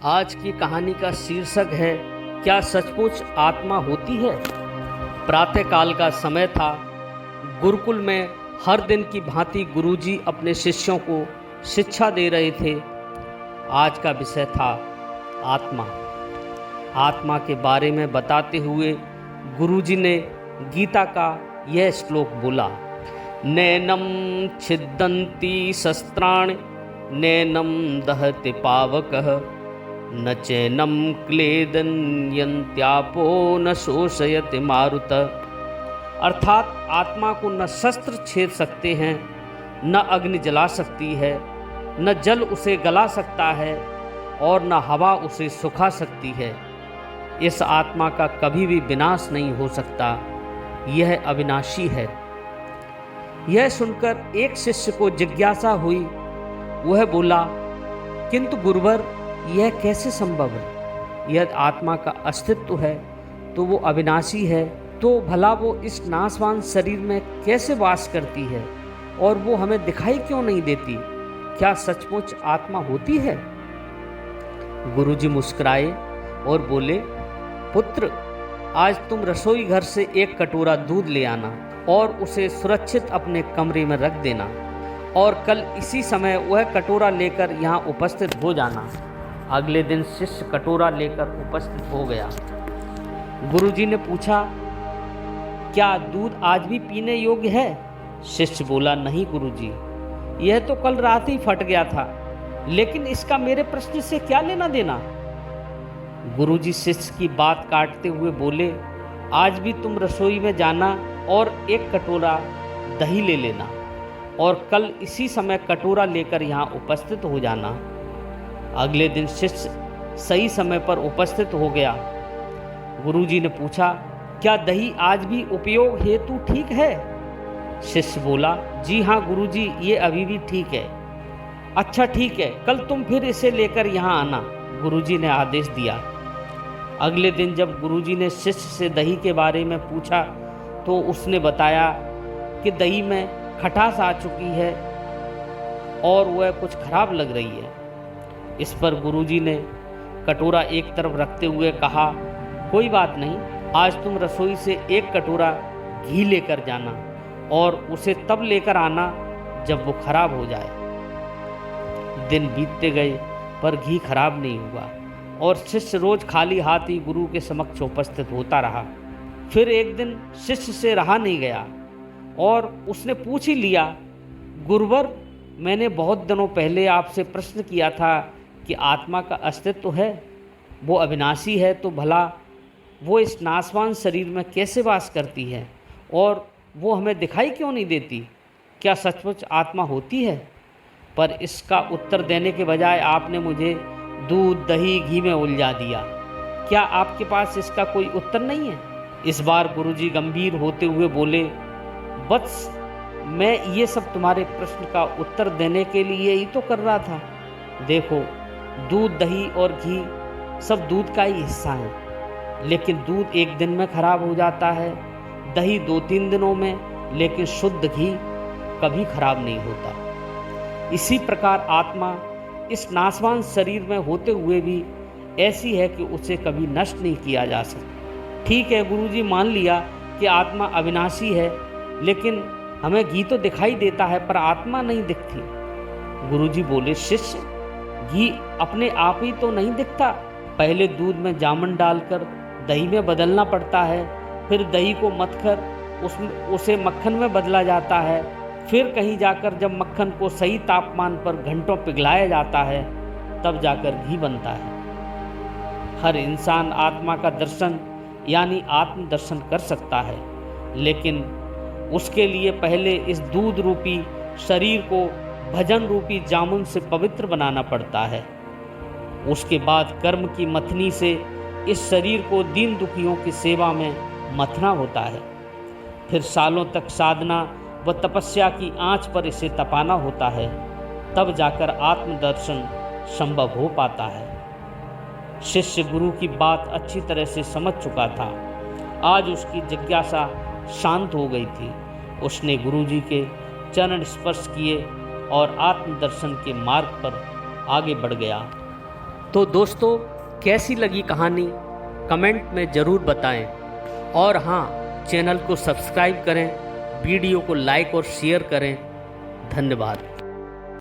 आज की कहानी का शीर्षक है, क्या सचमुच आत्मा होती है। प्रातःकाल का समय था। गुरुकुल में हर दिन की भांति गुरुजी अपने शिष्यों को शिक्षा दे रहे थे। आज का विषय था आत्मा। आत्मा के बारे में बताते हुए गुरुजी ने गीता का यह श्लोक बोला, नैनम छिद्दन्ति शस्त्राणि नैनम दहति पावकः न चैनम क्लेदन्यन्त्यापो न शोषयति मारुत। अर्थात आत्मा को न शस्त्र छेद सकते हैं, न अग्नि जला सकती है, न जल उसे गला सकता है और न हवा उसे सुखा सकती है। इस आत्मा का कभी भी विनाश नहीं हो सकता, यह अविनाशी है। यह सुनकर एक शिष्य को जिज्ञासा हुई। वह बोला, किंतु गुरुवर, यह कैसे संभव है। यदि आत्मा का अस्तित्व है तो वो अविनाशी है, तो भला वो इस नाशवान शरीर में कैसे वास करती है और वो हमें दिखाई क्यों नहीं देती। क्या सचमुच आत्मा होती है। गुरुजी मुस्कुराए और बोले, पुत्र, आज तुम रसोई घर से एक कटोरा दूध ले आना और उसे सुरक्षित अपने कमरे में रख देना और कल इसी समय वह कटोरा लेकर यहाँ उपस्थित हो जाना। अगले दिन शिष्य कटोरा लेकर उपस्थित हो गया। गुरुजी ने पूछा, क्या दूध आज भी पीने योग्य है। शिष्य बोला, नहीं गुरुजी, यह तो कल रात ही फट गया था, लेकिन इसका मेरे प्रश्न से क्या लेना देना। गुरुजी शिष्य की बात काटते हुए बोले, आज भी तुम रसोई में जाना और एक कटोरा दही ले लेना और कल इसी समय कटोरा लेकर यहाँ उपस्थित हो जाना। अगले दिन शिष्य सही समय पर उपस्थित हो गया। गुरुजी ने पूछा, क्या दही आज भी उपयोग हेतु ठीक है। शिष्य बोला, जी हाँ गुरुजी, ये अभी भी ठीक है। अच्छा ठीक है, कल तुम फिर इसे लेकर यहाँ आना, गुरुजी ने आदेश दिया। अगले दिन जब गुरुजी ने शिष्य से दही के बारे में पूछा तो उसने बताया कि दही में खटास आ चुकी है और वह कुछ खराब लग रही है। इस पर गुरुजी ने कटोरा एक तरफ रखते हुए कहा, कोई बात नहीं, आज तुम रसोई से एक कटोरा घी लेकर जाना और उसे तब लेकर आना जब वो खराब हो जाए। दिन बीतते गए पर घी खराब नहीं हुआ और शिष्य रोज खाली हाथ ही गुरु के समक्ष उपस्थित होता रहा। फिर एक दिन शिष्य से रहा नहीं गया और उसने पूछ ही लिया, गुरुवर, मैंने बहुत दिनों पहले आपसे प्रश्न किया था कि आत्मा का अस्तित्व है, वो अविनाशी है, तो भला वो इस नाशवान शरीर में कैसे वास करती है और वो हमें दिखाई क्यों नहीं देती। क्या सचमुच आत्मा होती है। पर इसका उत्तर देने के बजाय आपने मुझे दूध दही घी में उलझा दिया। क्या आपके पास इसका कोई उत्तर नहीं है। इस बार गुरुजी गंभीर होते हुए बोले, बस मैं ये सब तुम्हारे प्रश्न का उत्तर देने के लिए ही तो कर रहा था। देखो, दूध दही और घी सब दूध का ही हिस्सा है, लेकिन दूध एक दिन में खराब हो जाता है, दही 2-3 दिनों में, लेकिन शुद्ध घी कभी खराब नहीं होता। इसी प्रकार आत्मा इस नाशवान शरीर में होते हुए भी ऐसी है कि उसे कभी नष्ट नहीं किया जा सकता। ठीक है गुरुजी, मान लिया कि आत्मा अविनाशी है, लेकिन हमें घी तो दिखाई देता है पर आत्मा नहीं दिखती। गुरुजी बोले, शिष्य, घी अपने आप ही तो नहीं दिखता। पहले दूध में जामुन डालकर दही में बदलना पड़ता है, फिर दही को मथकर उसे मक्खन में बदला जाता है, फिर कहीं जाकर जब मक्खन को सही तापमान पर घंटों पिघलाया जाता है तब जाकर घी बनता है। हर इंसान आत्मा का दर्शन यानी आत्म दर्शन कर सकता है, लेकिन उसके लिए पहले इस दूध रूपी शरीर को भजन रूपी जामुन से पवित्र बनाना पड़ता है। उसके बाद कर्म की मथनी से इस शरीर को दीन दुखियों की सेवा में मथना होता है। फिर सालों तक साधना व तपस्या की आंच पर इसे तपाना होता है, तब जाकर आत्मदर्शन संभव हो पाता है। शिष्य गुरु की बात अच्छी तरह से समझ चुका था। आज उसकी जिज्ञासा शांत हो गई थी। उसने गुरुजी के चरण स्पर्श किए और आत्मदर्शन के मार्ग पर आगे बढ़ गया। तो दोस्तों, कैसी लगी कहानी कमेंट में ज़रूर बताएं और हाँ, चैनल को सब्सक्राइब करें, वीडियो को लाइक और शेयर करें। धन्यवाद।